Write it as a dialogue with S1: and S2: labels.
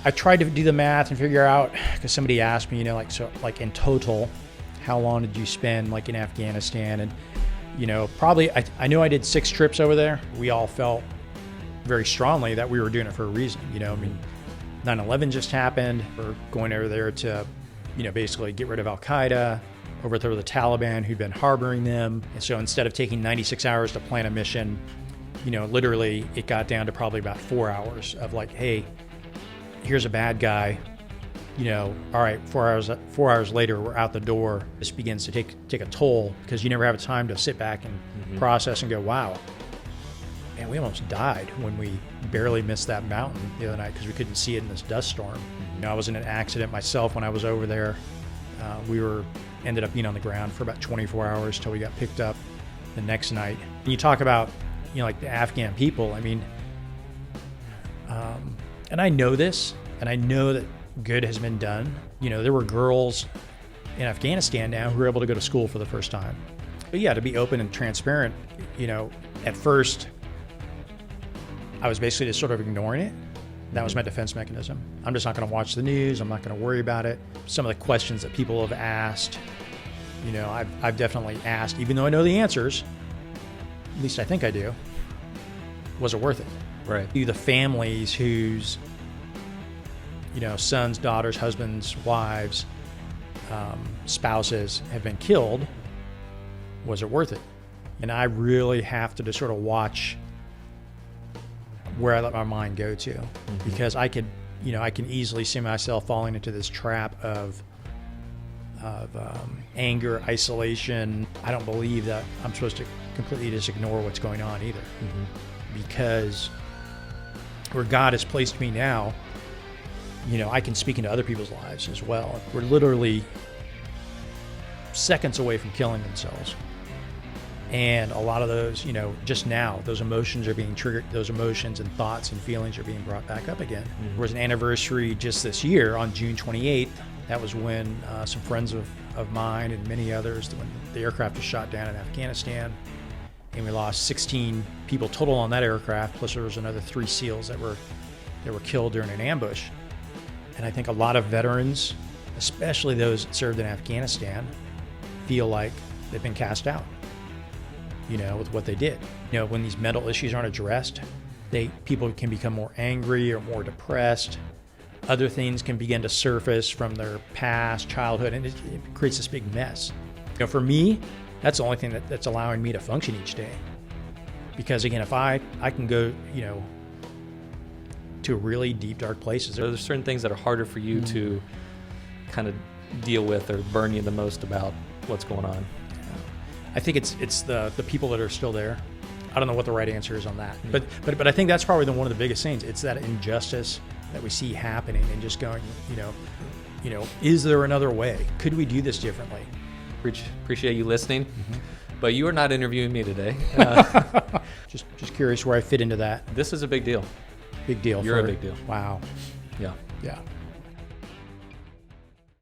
S1: I tried to do the math and figure out, because somebody asked me, like in total, how long did you spend like in Afghanistan? And, probably, I know I did 6 trips over there. We all felt very strongly that we were doing it for a reason. 9/11 just happened. We're going over there to, basically get rid of Al-Qaeda, overthrow the Taliban who'd been harboring them. And so instead of taking 96 hours to plan a mission, literally it got down to probably about 4 hours of like, hey, here's a bad guy. All right, 4 hours later, we're out the door. This begins to take a toll because you never have time to sit back and process and go, wow, man, we almost died when we barely missed that mountain the other night because we couldn't see it in this dust storm. I was in an accident myself when I was over there. We ended up being on the ground for about 24 hours till we got picked up the next night. And you talk about, like the Afghan people, and I know this, and I know that good has been done. There were girls in Afghanistan now who were able to go to school for the first time. But yeah, to be open and transparent, at first, I was basically just sort of ignoring it. That was my defense mechanism. I'm just not going to watch the news. I'm not going to worry about it. Some of the questions that people have asked, I've definitely asked, even though I know the answers, at least I think I do, was it worth it?
S2: Right.
S1: The families whose, sons, daughters, husbands, wives, spouses have been killed, was it worth it? And I really have to just sort of watch where I let my mind go to, because I can easily see myself falling into this trap of anger, isolation. I don't believe that I'm supposed to completely just ignore what's going on either, because where God has placed me now, I can speak into other people's lives as well. We're literally seconds away from killing themselves. And a lot of those, just now, those emotions are being triggered, those emotions and thoughts and feelings are being brought back up again. There was an anniversary just this year on June 28th. That was when some friends of mine and many others, when the aircraft was shot down in Afghanistan, and we lost 16 people total on that aircraft, plus there was another 3 SEALs that were killed during an ambush. And I think a lot of veterans, especially those that served in Afghanistan, feel like they've been cast out, with what they did. When these mental issues aren't addressed, people can become more angry or more depressed. Other things can begin to surface from their past, childhood, and it creates this big mess. For me, that's the only thing that's allowing me to function each day. Because again, if I can go, to really deep, dark places.
S2: Are there certain things that are harder for you to kind of deal with or burn you the most about what's going on?
S1: I think it's the people that are still there. I don't know what the right answer is on that, but I think that's probably one of the biggest things. It's that injustice that we see happening, and just going, is there another way? Could we do this differently?
S2: Appreciate you listening, but you are not interviewing me today.
S1: Just curious where I fit into that.
S2: This is a big deal.
S1: Big deal.
S2: You're a big deal.
S1: Wow.
S2: Yeah.
S1: Yeah.